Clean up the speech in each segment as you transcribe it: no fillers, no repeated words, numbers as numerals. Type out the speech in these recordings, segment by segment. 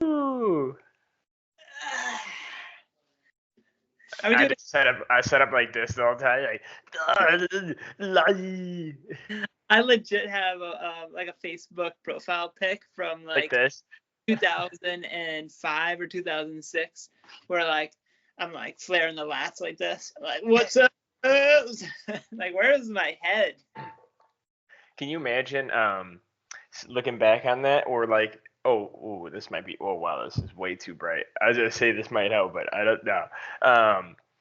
Ooh. Are we I doing just set up like this the whole time, I legit have like a Facebook profile pic from like like this. 2005 or 2006, where like I'm like flaring the lats like this, like what's up? Like where's my head? Can you imagine looking back on that, or like, oh, this might be, oh wow, this is way too bright. I was gonna say this might help, but I don't know.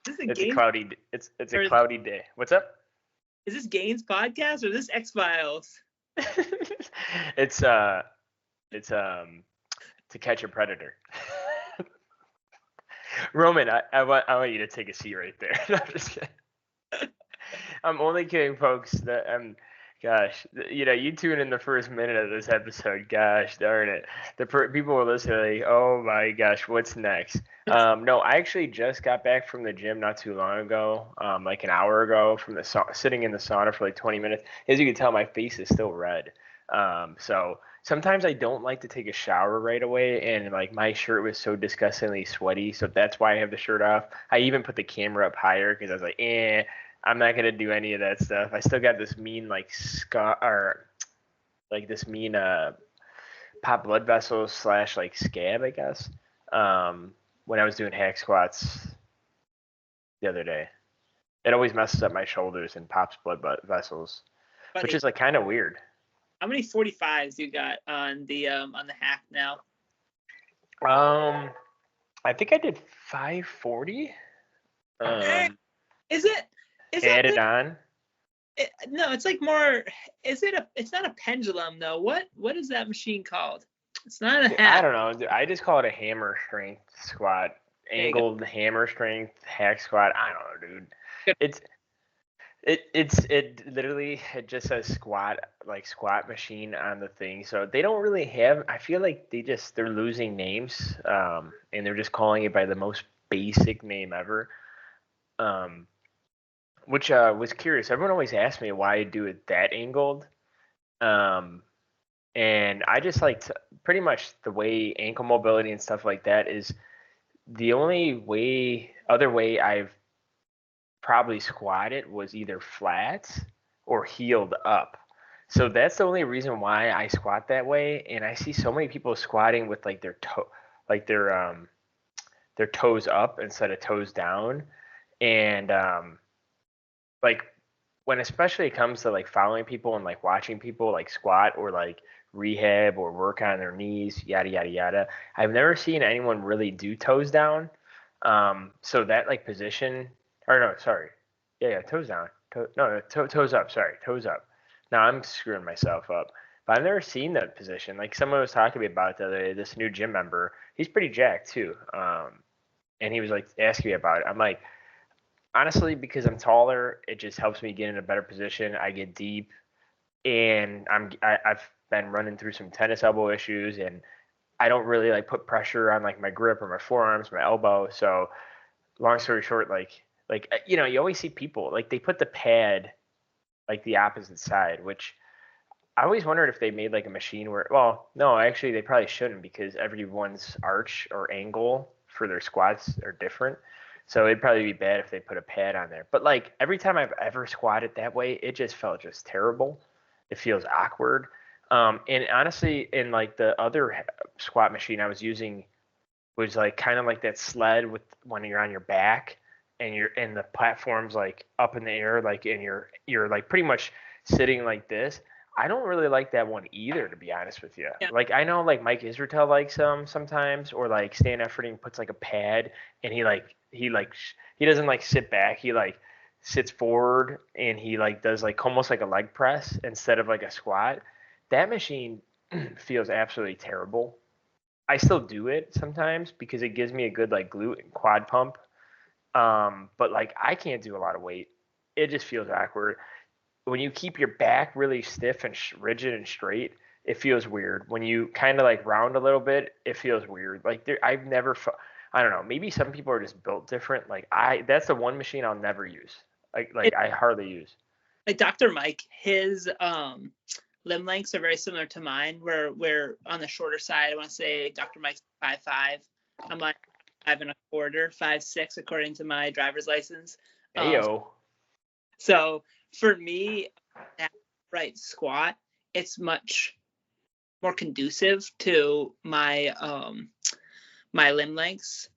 Is this a It's a Gainz cloudy, it's a or cloudy day. What's up? is this Gainz podcast or is this X Files? it's it's to catch a predator. Roman, I want you to take a seat right there. No, I'm just kidding. I'm only kidding, folks. That gosh, you tune in the first minute of this episode. Gosh, darn it, people were listening. Like, oh my gosh, what's next? No, I actually just got back from the gym not too long ago, like an hour ago, from the sitting in the sauna for like 20 minutes. As you can tell, my face is still red. So sometimes I don't like to take a shower right away, and like my shirt was so disgustingly sweaty, so that's why I have the shirt off. I even put the camera up higher because I was like, I'm not gonna do any of that stuff. I still got this mean like scar or like this mean pop blood vessels slash like scab, I guess. When I was doing hack squats the other day, it always messes up my shoulders and pops blood vessels, which Buddy, is like kind of weird. how many 45s you got on the hack now? I think I did 540. Is it? Is that Added the, on. no, it's like more. Is it a? It's not a pendulum though. What is that machine called? It's not a I hack. don't know. I just call it a hammer strength squat, There you go. angled hammer strength hack squat. I don't know, dude. Good. It literally it just says squat machine on the thing. So they don't really have. I feel like they're losing names, and they're just calling it by the most basic name ever. Um, which was curious. Everyone always asks me why I do it that angled. Um, and I just like pretty much the way ankle mobility and stuff like that is the only other way I've probably squatted was either flat or heeled up. So that's the only reason why I squat that way. And I see so many people squatting with like like their toes up instead of toes down. And like when especially it comes to like following people and like watching people like squat or like rehab or work on their knees, yada yada yada. I've never seen anyone really do toes down. So that like position, or no, sorry, yeah, toes down, toes up, sorry, toes up. Now I'm screwing myself up, but I've never seen that position. Like someone was talking to me about it the other day. This new gym member, he's pretty jacked too. And he was like asking me about it. I'm like, honestly, because I'm taller, it just helps me get in a better position. I get deep, and I've been running through some tennis elbow issues, and I don't really like put pressure on like my grip or my forearms, my elbow. So long story short, you always see people like they put the pad like the opposite side, which I always wondered if they made like a machine where, well, no, actually they probably shouldn't because everyone's arch or angle for their squats are different. So it'd probably be bad if they put a pad on there. But like every time I've ever squatted that way, it just felt just terrible. It feels awkward. And honestly, in like the other squat machine I was using was like kind of like that sled with when you're on your back and the platform's like up in the air, like and you're like pretty much sitting like this. I don't really like that one either, to be honest with you. Yeah. Like I know like Mike Israetel likes them sometimes, or like Stan Efferding puts like a pad and he doesn't like sit back. He like sits forward and he like does like almost like a leg press instead of like a squat. That machine feels absolutely terrible. I still do it sometimes because it gives me a good like glute and quad pump. But like I can't do a lot of weight. It just feels awkward. When you keep your back really stiff and rigid and straight, it feels weird. When you kind of like round a little bit, it feels weird. Like I've never, I don't know. Maybe some people are just built different. That's the one machine I'll never use. Like It, I hardly use. like Dr. Mike, his limb lengths are very similar to mine, where we're on the shorter side. I want to say Dr. Mike's 5'5". I'm like 5 1/4, 5'6", according to my driver's license. Ayo. So for me, that right squat, it's much more conducive to my my limb lengths.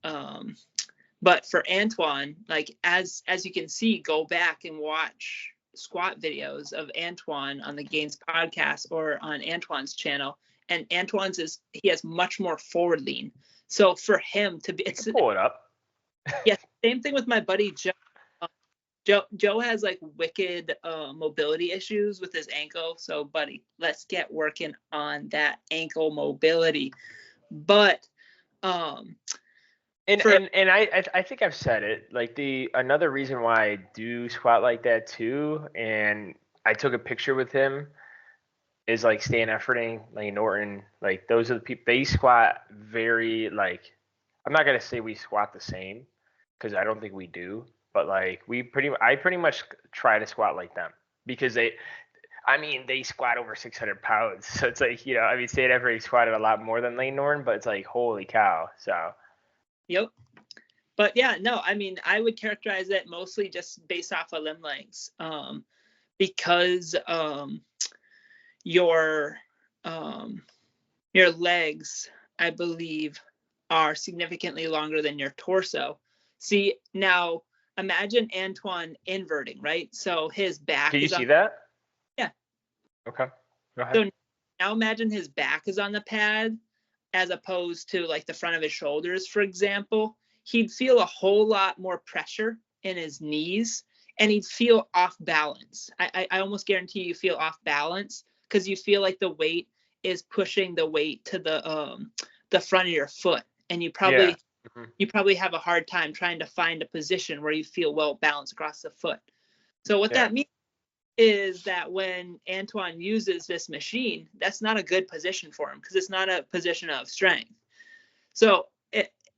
But for Antoine, like as you can see, go back and watch squat videos of Antoine on the Gainz Podcast or on Antoine's channel. And Antoine's he has much more forward lean. So for him to be, it's pull it up. Yeah, same thing with my buddy Joe. Joe has like wicked mobility issues with his ankle. So buddy, let's get working on that ankle mobility. But And I think I've said it, like another reason why I do squat like that too, and I took a picture with him, is like Stan Efferding, Lane Norton, like those are the people, they squat very, like, I'm not gonna say we squat the same, because I don't think we do, but like I pretty much try to squat like them, because they squat over 600 pounds, so it's like, Stan Efferding squatted a lot more than Lane Norton, but it's like, holy cow, so. Yep. But yeah, no, I would characterize it mostly just based off of limb lengths, because your legs, I believe, are significantly longer than your torso. See, now imagine Antoine inverting, right? So his back Can you is see that? Yeah. Okay. Go ahead. So now imagine his back is on the pad as opposed to like the front of his shoulders, for example. He'd feel a whole lot more pressure in his knees, and he'd feel off balance. I almost guarantee you feel off balance because you feel like the weight is pushing the weight to the front of your foot, and you probably have a hard time trying to find a position where you feel well balanced across the foot. So what that means is that when Antoine uses this machine, that's not a good position for him because it's not a position of strength. So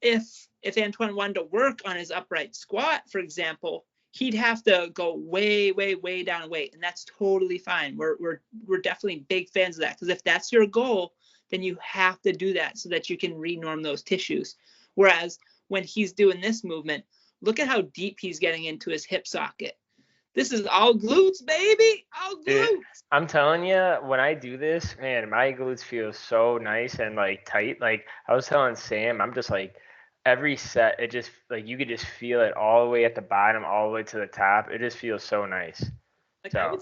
if Antoine wanted to work on his upright squat, for example, he'd have to go way, way, way down in weight, and that's totally fine. We're definitely big fans of that, because if that's your goal, then you have to do that so that you can renorm those tissues. Whereas when he's doing this movement, look at how deep he's getting into his hip socket. This is all glutes, baby, all glutes. Dude, I'm telling you, when I do this, man, my glutes feel so nice and like tight. Like I was telling Sam, I'm just like, every set, it just like you could just feel it all the way at the bottom, all the way to the top. It just feels so nice. Like I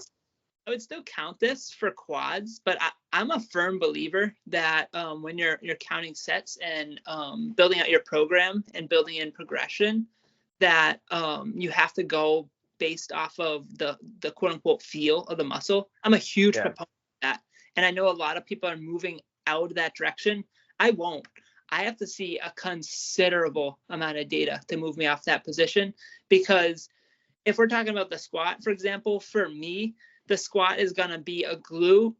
would still count this for quads, but I'm a firm believer that when you're counting sets and building out your program and building in progression, that you have to go based off of the quote unquote feel of the muscle. I'm a huge proponent of that. And I know a lot of people are moving out of that direction. I won't. I have to see a considerable amount of data to move me off that position, because if we're talking about the squat, for example, for me, the squat is going to be a glute,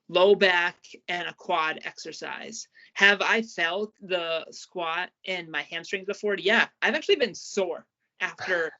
low back, and a quad exercise. Have I felt the squat in my hamstrings before? Yeah, I've actually been sore after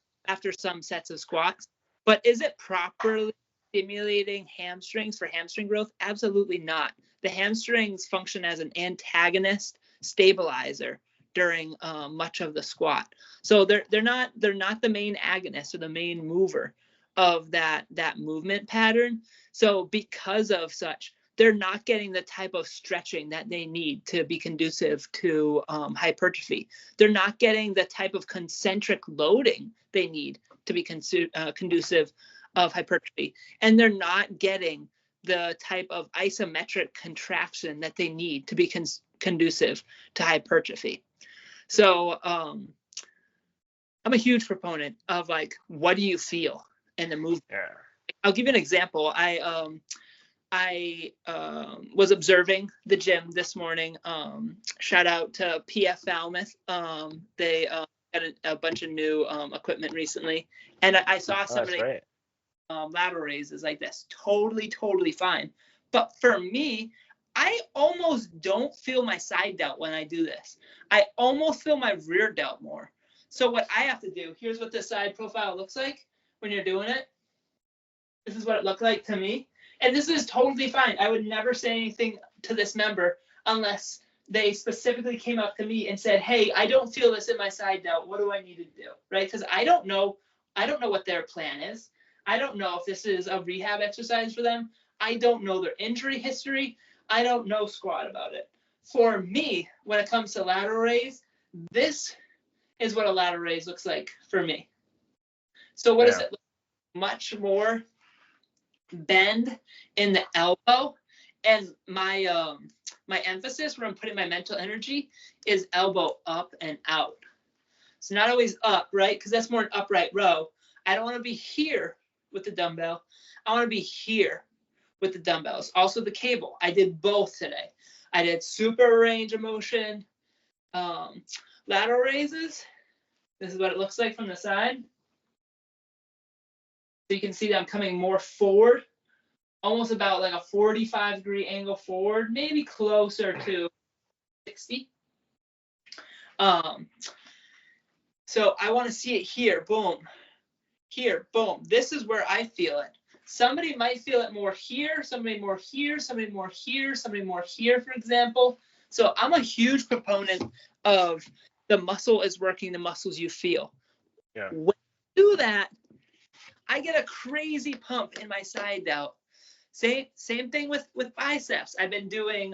some sets of squats, but is it properly stimulating hamstrings for hamstring growth? Absolutely not. The hamstrings function as an antagonist stabilizer during much of the squat. So they're not the main agonist or the main mover of that movement pattern. So because of such, they're not getting the type of stretching that they need to be conducive to hypertrophy. They're not getting the type of concentric loading they need to be conducive of hypertrophy. And they're not getting the type of isometric contraction that they need to be conducive to hypertrophy. So I'm a huge proponent of like, what do you feel in the movement? Yeah. I'll give you an example. I was observing the gym this morning. Shout out to PF Falmouth. They got a bunch of new equipment recently, and I saw somebody lateral raises like this. Totally fine. But for me, I almost don't feel my side delt when I do this. I almost feel my rear delt more. So what I have to do, here's what the side profile looks like when you're doing it. This is what it looked like to me. And this is totally fine. I would never say anything to this member unless they specifically came up to me and said, hey, I don't feel this in my side delt. What do I need to do? Right? Because I don't know what their plan is. I don't know if this is a rehab exercise for them. I don't know their injury history. I don't know squat about it. For me, when it comes to lateral raise, this is what a lateral raise looks like for me. So what is it? Much more bend in the elbow, and my emphasis where I'm putting my mental energy is elbow up and out. So not always up, right? Because that's more an upright row. I don't want to be here with the dumbbell. I want to be here with the dumbbells. Also the cable. I did both today. I did super range of motion lateral raises. This is what it looks like from the side. So you can see that I'm coming more forward, almost about like a 45-degree angle forward, maybe closer to 60. So I want to see it here, boom, here, boom. This is where I feel it. Somebody might feel it more here, somebody more here, somebody more here, somebody more here, for example. So I'm a huge proponent of the muscle is working the muscles you feel. Yeah. When you do that, I get a crazy pump in my side delt. Same thing with biceps. I've been doing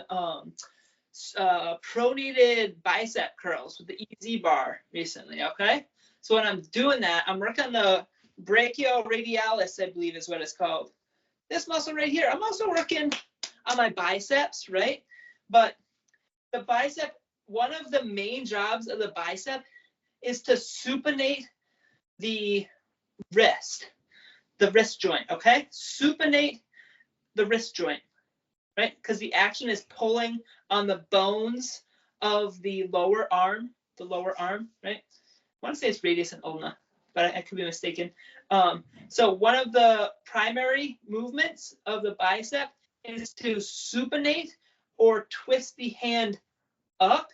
pronated bicep curls with the EZ bar recently, okay? So when I'm doing that, I'm working on the brachioradialis, I believe is what it's called. This muscle right here. I'm also working on my biceps, right? But the bicep, one of the main jobs of the bicep is to supinate the wrist joint, okay? Supinate the wrist joint, right? Because the action is pulling on the bones of the lower arm, right? I want to say it's radius and ulna, but I could be mistaken. So one of the primary movements of the bicep is to supinate or twist the hand up.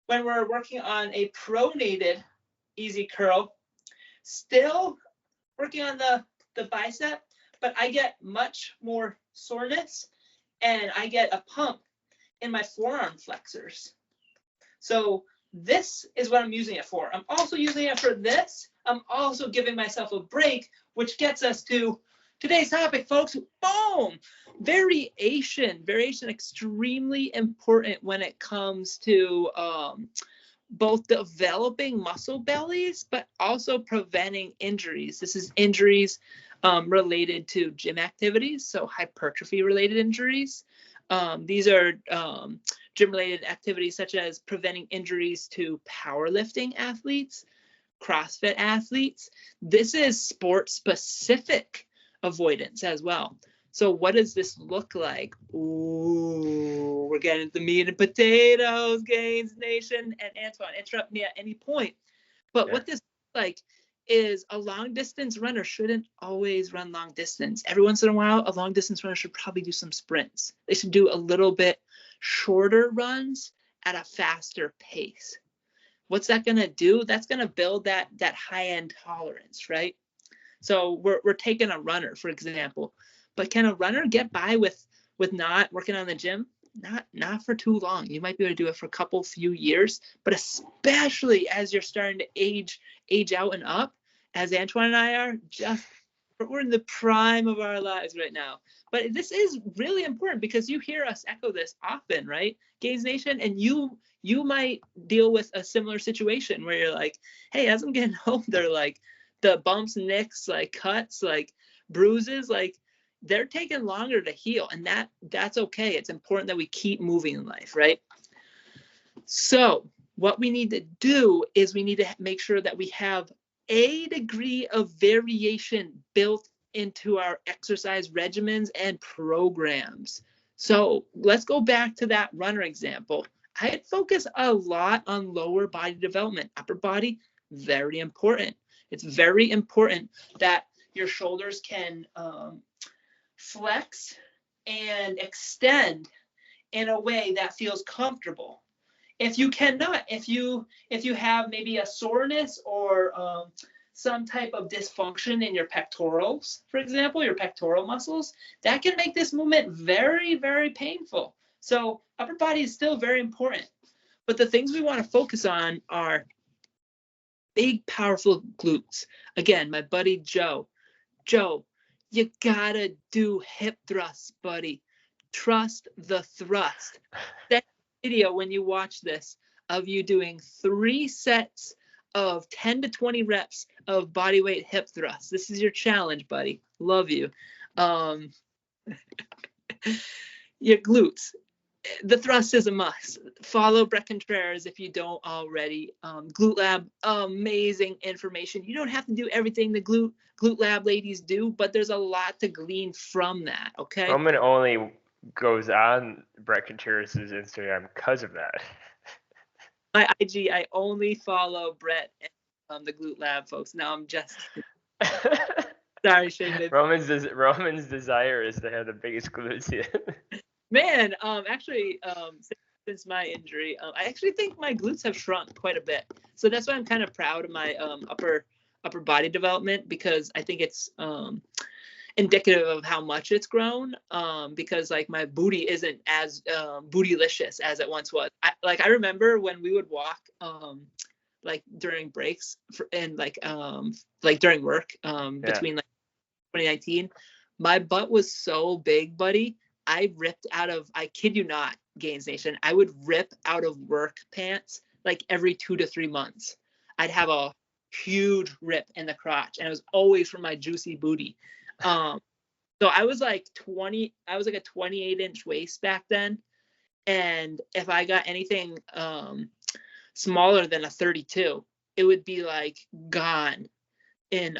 When we're working on a pronated easy curl, still working on the bicep, but I get much more soreness and I get a pump in my forearm flexors. So this is what I'm using it for. I'm also using it for this. I'm also giving myself a break, which gets us to today's topic, folks. Boom! Variation extremely important when it comes to both developing muscle bellies, but also preventing injuries. This is injuries related to gym activities, so hypertrophy-related injuries. These are gym-related activities such as preventing injuries to powerlifting athletes, CrossFit athletes. This is sport-specific avoidance as well. So what does this look like? Ooh, we're getting the meat and potatoes, Gainz Nation. And Antoine, interrupt me at any point. But what this looks like is a long distance runner shouldn't always run long distance. Every once in a while, a long distance runner should probably do some sprints. They should do a little bit shorter runs at a faster pace. What's that going to do? That's going to build that high end tolerance, right? So we're taking a runner, for example. But can a runner get by with not working on the gym? Not for too long. You might be able to do it for a few years, but especially as you're starting to age out and up, as Antoine and I are, we're in the prime of our lives right now. But this is really important because you hear us echo this often, right? Gainz Nation, and you might deal with a similar situation where you're like, hey, as I'm getting older, like the bumps, nicks, like cuts, like bruises, like they're taking longer to heal, and that's okay. It's important that we keep moving in life, right? So what we need to do is we need to make sure that we have a degree of variation built into our exercise regimens and programs. So let's go back to that runner example. I'd focus a lot on lower body development. Upper body, very important. It's very important that your shoulders can flex and extend in a way that feels comfortable. If you cannot, if you have maybe a soreness or some type of dysfunction in your pectorals, for example, your pectoral muscles, that can make this movement very, very painful. So upper body is still very important. But the things we want to focus on are big, powerful glutes. Again, my buddy Joe, you gotta do hip thrusts, buddy. Trust the thrust. That video, when you watch this, of you doing 3 sets of 10 to 20 reps of bodyweight hip thrusts. This is your challenge, buddy. Love you. Your glutes. The thrust is a must. Follow Brett Contreras if you don't already. Glute Lab, amazing information. You don't have to do everything the Glute Lab ladies do, but there's a lot to glean from that, okay? Roman only goes on Brett Contreras' Instagram because of that. My IG, I only follow Brett and the Glute Lab folks. Now I'm just sorry, Shane. Roman's desire is to have the biggest glutes yet. Man, actually, since my injury, I actually think my glutes have shrunk quite a bit. So that's why I'm kind of proud of my upper body development, because I think it's indicative of how much it's grown. Because like my booty isn't as bootylicious as it once was. I remember when we would walk like during breaks and like during work between like 2019, my butt was so big, buddy. I ripped out of, I kid you not, Gainz Nation, I would rip out of work pants like every 2 to 3 months. I'd have a huge rip in the crotch, and it was always from my juicy booty. So I was like a 28-inch waist back then. And if I got anything smaller than a 32, it would be like gone in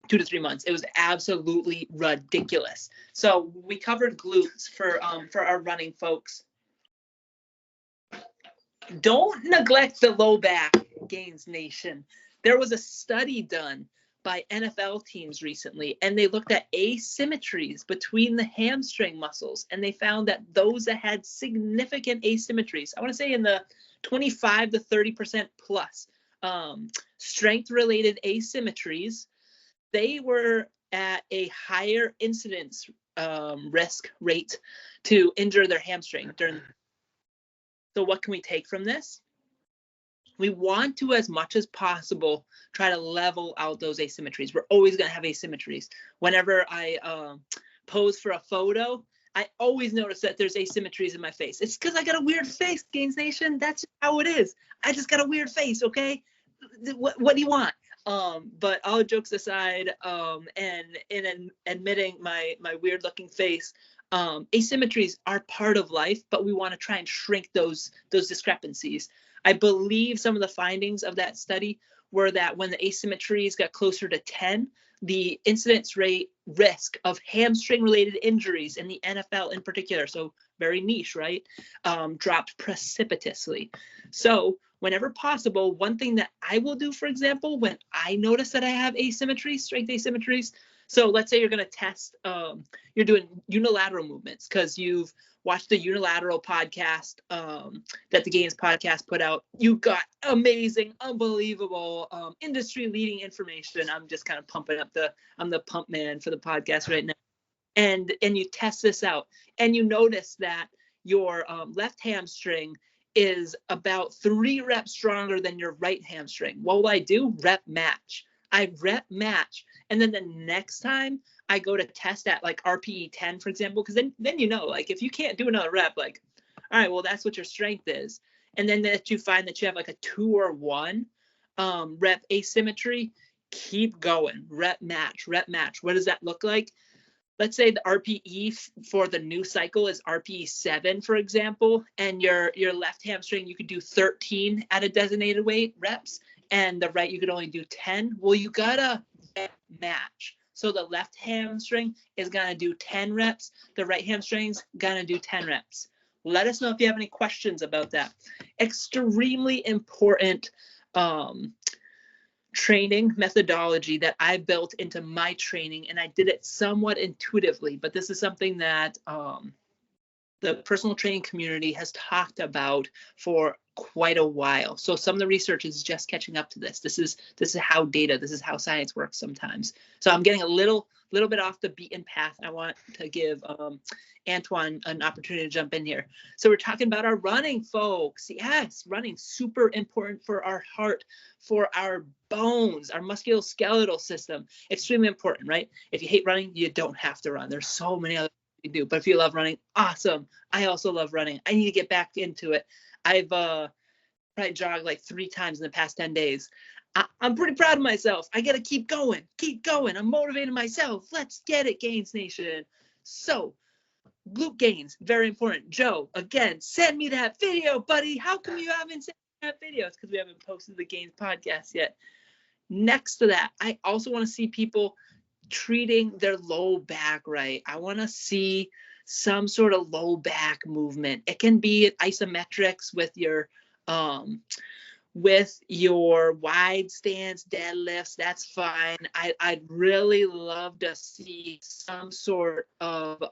2 to 3 months. It was absolutely ridiculous. So we covered glutes for our running folks. Don't neglect the low back, Gainz Nation. There was a study done by NFL teams recently, and they looked at asymmetries between the hamstring muscles, and they found that those that had significant asymmetries, I want to say in the 25 to 30% plus strength-related asymmetries, they were at a higher incidence risk rate to injure their hamstring during. So what can we take from this? We want to, as much as possible, try to level out those asymmetries. We're always going to have asymmetries. Whenever I pose for a photo, I always notice that there's asymmetries in my face. It's because I got a weird face, Gainz Nation. That's how it is. I just got a weird face, okay? What do you want? But all jokes aside, and in admitting my weird looking face, asymmetries are part of life, but we want to try and shrink those discrepancies. I believe some of the findings of that study were that when the asymmetries got closer to 10, the incidence rate risk of hamstring related injuries in the NFL in particular, so very niche, right, dropped precipitously. So whenever possible, one thing that I will do, for example, when I notice that I have asymmetries, strength asymmetries, so let's say you're going to test, you're doing unilateral movements because you've watched the unilateral podcast that the Gainz Podcast put out. You got amazing, unbelievable, industry-leading information. I'm just kind of pumping up I'm the pump man for the podcast right now. And you test this out, and you notice that your left hamstring is about 3 reps stronger than your right hamstring. What will I do? Rep match. I rep match. And then the next time I go to test at like RPE 10, for example, because then you know, like if you can't do another rep, like, all right, well, that's what your strength is. And then that you find that you have like a 2 or 1 rep asymmetry, keep going. Rep match, rep match. What does that look like? Let's say the RPE for the new cycle is RPE 7, for example, and your left hamstring, you could do 13 at a designated weight reps, and the right, you could only do 10. Well, you gotta match. So the left hamstring is gonna do 10 reps. The right hamstring's gonna do 10 reps. Let us know if you have any questions about that. Extremely important training methodology that I built into my training, and I did it somewhat intuitively, but this is something that the personal training community has talked about for quite a while. So some of the research is just catching up to this. This is how science works sometimes. So I'm getting a little bit off the beaten path. I want to give Antoine an opportunity to jump in here. So we're talking about our running, folks. Yes, running, super important for our heart, for our bones, our musculoskeletal system. Extremely important, right? If you hate running, you don't have to run. There's so many other things you do. But if you love running, awesome. I also love running. I need to get back into it. I've probably jogged like 3 times in the past 10 days. I'm pretty proud of myself. I got to keep going. I'm motivating myself. Let's get it, Gainz Nation. So, glute gains, very important. Joe, again, send me that video, buddy. How come you haven't sent me that video? It's because we haven't posted the Gainz podcast yet. Next to that, I also want to see people treating their low back right. I want to see some sort of low back movement. It can be isometrics with your wide stance deadlifts. That's fine. I'd really love to see some sort of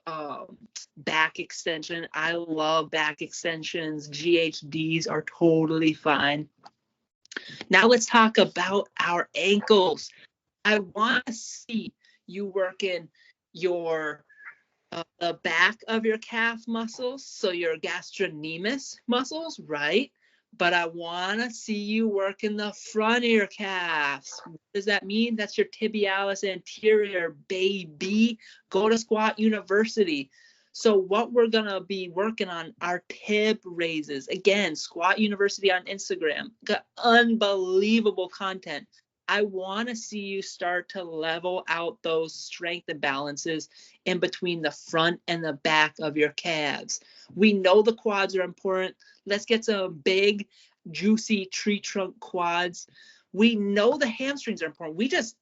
back extension. I love back extensions. GHDs are totally fine. Now let's talk about our ankles. I want to see you working your the back of your calf muscles, so your gastrocnemius muscles, right? But I want to see you working the front of your calves. What does that mean? That's your tibialis anterior, baby. Go to Squat University. So what we're going to be working on are tib raises. Again, Squat University on Instagram. Got unbelievable content. I want to see you start to level out those strength imbalances in between the front and the back of your calves. We know the quads are important. Let's get some big, juicy tree trunk quads. We know the hamstrings are important. We just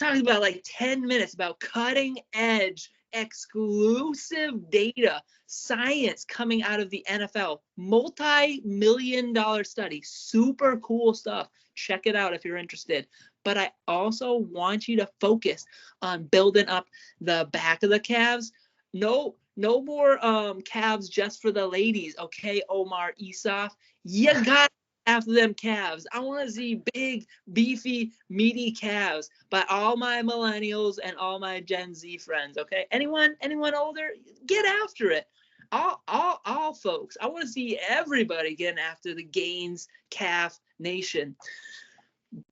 talked about like 10 minutes about cutting edge, exclusive data, science coming out of the NFL, multi-million-dollar study, super cool stuff. Check it out if you're interested. But I also want you to focus on building up the back of the calves. No more calves just for the ladies, okay, Omar Isaf? You got after them calves. I want to see big, beefy, meaty calves by all my millennials and all my Gen Z friends, okay? Anyone older, get after it. All folks. I want to see everybody getting after the Gainz calf nation.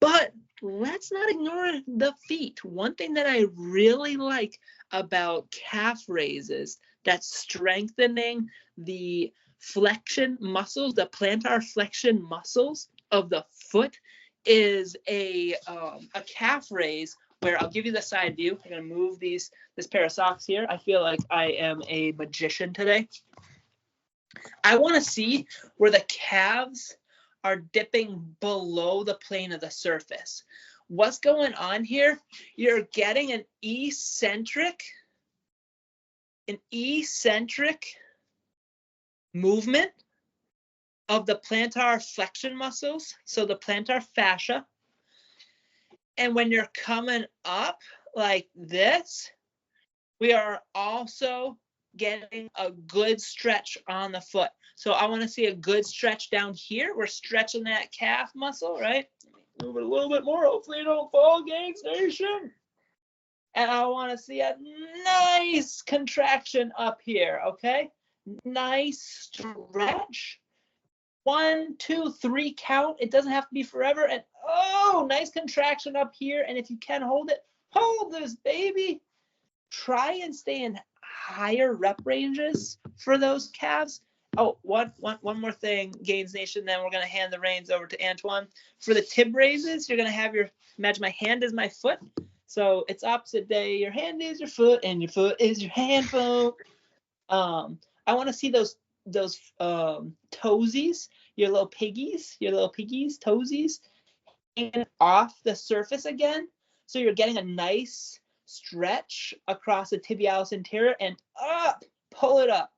But let's not ignore the feet. One thing that I really like about calf raises that's strengthening the flexion muscles, the plantar flexion muscles of the foot, is a calf raise where I'll give you the side view. I'm going to move this pair of socks here. I feel like I am a magician today. I want to see where the calves are dipping below the plane of the surface. What's going on here? You're getting an eccentric movement of the plantar flexion muscles, so the plantar fascia. And when you're coming up like this, we are also getting a good stretch on the foot. So I want to see a good stretch down here. We're stretching that calf muscle, right? Move it a little bit more. Hopefully you don't fall, Gainz Nation. And I want to see a nice contraction up here, okay? Nice stretch. 1, 2, 3 count. It doesn't have to be forever. And oh, nice contraction up here. And if you can hold it, hold this, baby. Try and stay in higher rep ranges for those calves. Oh, one more thing, Gainz Nation, then we're going to hand the reins over to Antoine. For the tib raises, you're going to have imagine my hand is my foot. So it's opposite day. Your hand is your foot, and your foot is your hand, folks. I want to see those toesies, your little piggies, toesies, hanging off the surface again. So you're getting a nice stretch across the tibialis anterior and up, pull it up.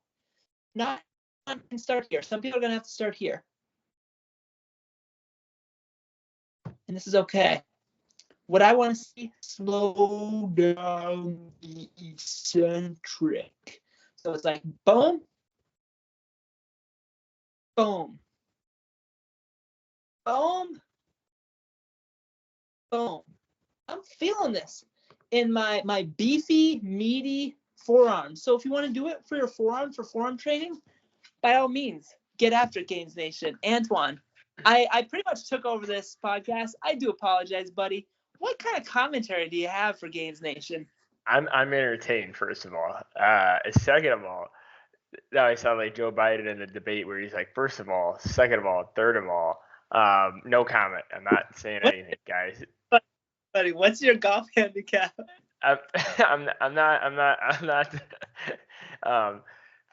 Not can start here. Some people are going to have to start here. And this is okay. What I want to see, slow down the eccentric. So it's like boom, boom, Boom. Boom. I'm feeling this in my beefy, meaty forearm. So if you want to do it for your forearm, for forearm training, by all means, get after it, Gainz Nation. Antoine, I pretty much took over this podcast. I do apologize, buddy. What kind of commentary do you have for Gainz Nation? I'm entertained, first of all. Second of all, now I sound like Joe Biden in the debate where he's like, first of all, second of all, third of all. No comment. I'm not saying anything, guys. Buddy, what's your golf handicap? I'm not.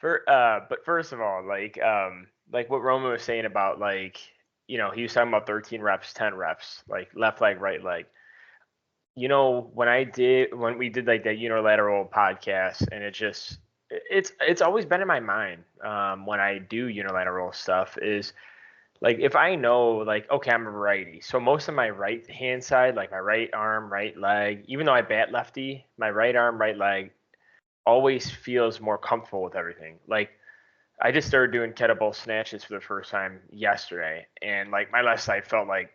But first of all, like what Roman was saying about like, he was talking about 13 reps, 10 reps, like left leg, right leg. When we did like that unilateral podcast, and it's always been in my mind when I do unilateral stuff is like if I know like okay, I'm a righty, so most of my right hand side, like my right arm, right leg, even though I bat lefty, my right arm, right leg always feels more comfortable with everything. Like I just started doing kettlebell snatches for the first time yesterday, and like my left side felt like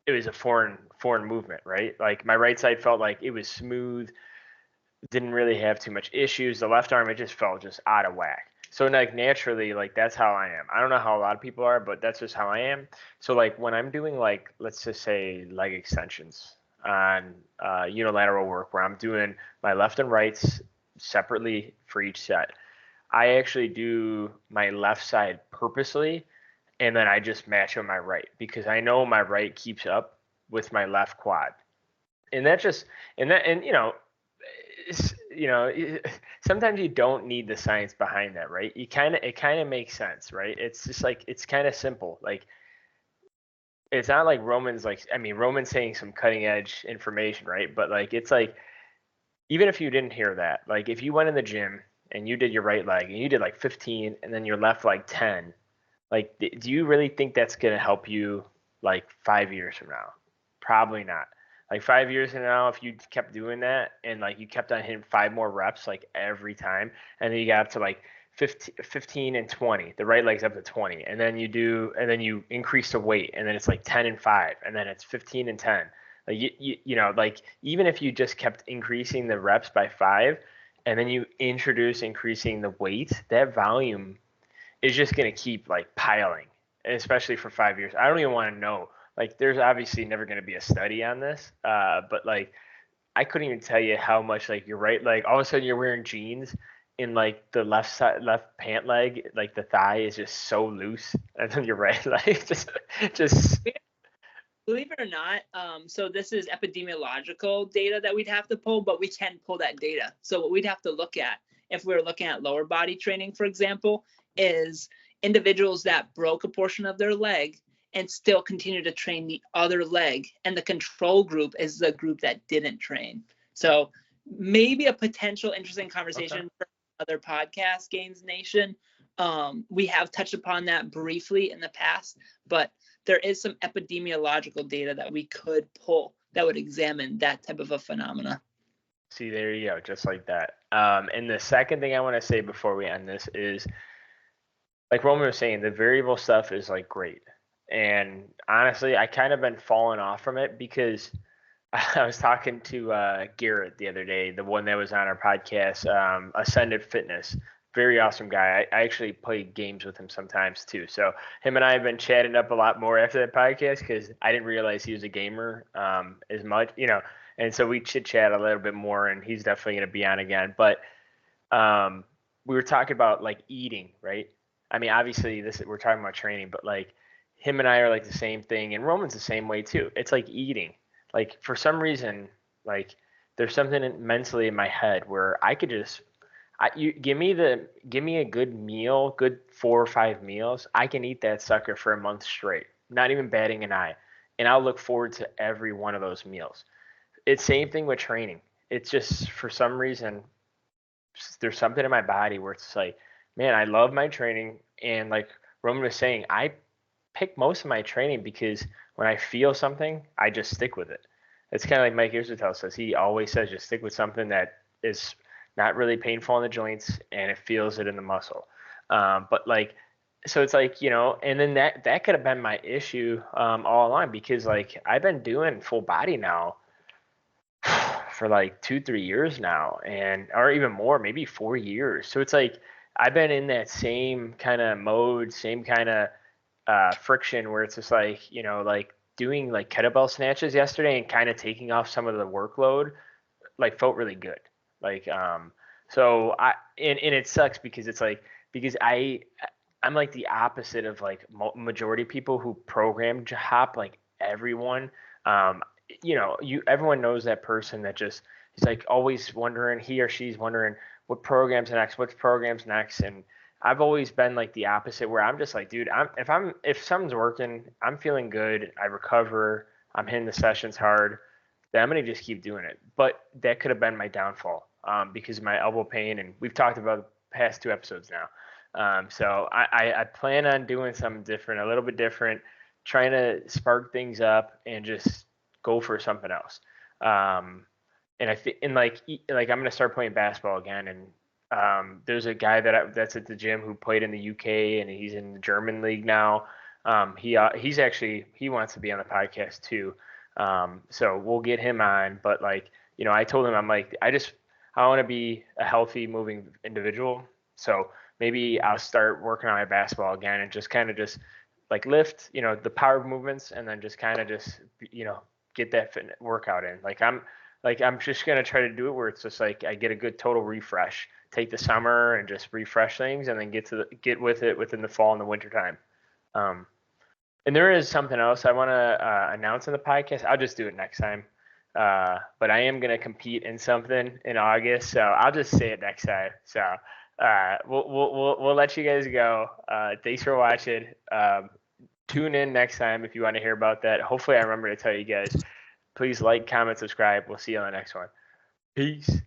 it was a foreign movement, right? Like my right side felt like it was smooth, didn't really have too much issues. The left arm, it just felt just out of whack. So like naturally, like that's how I am. I don't know how a lot of people are, but that's just how I am. So like when I'm doing like let's just say leg extensions on unilateral work, where I'm doing my left and rights separately for each set, I actually do my left side purposely, and then I just match on my right because I know my right keeps up with my left quad, and that just and sometimes you don't need the science behind that, right? It kind of makes sense, right? It's just like it's kind of simple. Like it's not like Roman's saying some cutting edge information, right? But like it's like even if you didn't hear that, like if you went in the gym and you did your right leg and you did like 15 and then your left leg 10, like do you really think that's going to help you like 5 years from now? Probably not. Like 5 years from now, if you kept doing that and like you kept on hitting 5 more reps like every time, and then you got up to like 15 and 20, the right leg's up to 20, and then you increase the weight, and then it's like 10 and 5, and then it's 15 and 10. Like like even if you just kept increasing the reps by 5, and then you introduce increasing the weight, that volume is just going to keep like piling, especially for 5 years. I don't even want to know. Like, there's obviously never going to be a study on this, but like, I couldn't even tell you how much like your right leg, all of a sudden you're wearing jeans, and like the left pant leg, like the thigh is just so loose, and then your right leg just. Believe it or not, so this is epidemiological data that we'd have to pull, but we can pull that data. So what we'd have to look at, if we were looking at lower body training, for example, is individuals that broke a portion of their leg and still continue to train the other leg, and the control group is the group that didn't train. So maybe a potential interesting conversation for other podcast, Gainz Nation. We have touched upon that briefly in the past, but there is some epidemiological data that we could pull that would examine that type of a phenomena. See, there you go, just like that. And the second thing I want to say before we end this is, like Roman was saying, the variable stuff is like great. And honestly, I kind of been falling off from it because I was talking to Garrett the other day, the one that was on our podcast, Ascended Fitness. Very awesome guy. I actually play games with him sometimes too. So him and I have been chatting up a lot more after that podcast because I didn't realize he was a gamer as much, and so we chit chat a little bit more, and he's definitely going to be on again. But we were talking about like eating, right? I mean, obviously we're talking about training, but like him and I are like the same thing, and Roman's the same way too. It's like eating. Like for some reason, like there's something mentally in my head where I could just you give me a good meal, good 4 or 5 meals. I can eat that sucker for a month straight, not even batting an eye, and I'll look forward to every one of those meals. It's same thing with training. It's just for some reason there's something in my body where it's like, man, I love my training, and like Roman was saying, I pick most of my training because when I feel something, I just stick with it. It's kind of like Mike Israetel says. He always says just stick with something that is not really painful in the joints and it feels it in the muscle. But like so it's like, and then that could have been my issue all along, because like I've been doing full body now for like 2-3 years now, and or even more, maybe 4 years. So it's like I've been in that same kind of mode, same kind of friction, where it's just like, like doing like kettlebell snatches yesterday and kind of taking off some of the workload, like felt really good. Like so and it sucks because it's like, because I'm like the opposite of like majority people who program hop, like everyone. Um, everyone knows that person that just is like always wondering, he or she's wondering what program's next, what's programs next, and I've always been like the opposite, where I'm just like, dude, if something's working, I'm feeling good, I recover, I'm hitting the sessions hard, then I'm gonna just keep doing it. But that could have been my downfall, because of my elbow pain, and we've talked about the past 2 episodes now. So I plan on doing something different, a little bit different, trying to spark things up and just go for something else. Um, and I think, and like I'm gonna start playing basketball again. And there's a guy that's at the gym who played in the UK, and he's in the German league now. He wants to be on the podcast too. So we'll get him on. But like, I told him, I'm like, I want to be a healthy moving individual. So maybe I'll start working on my basketball again and just kind of just like lift, the power movements, and then just kind of just, get that workout in. I'm just gonna try to do it where it's just like I get a good total refresh. Take the summer and just refresh things, and then get with it within the fall and the winter time. Um, and there is something else I want to announce in the podcast. I'll just do it next time. But I am gonna compete in something in August, so I'll just say it next time. So we'll let you guys go. Thanks for watching. Tune in next time if you want to hear about that. Hopefully, I remember to tell you guys. Please like, comment, subscribe. We'll see you on the next one. Peace.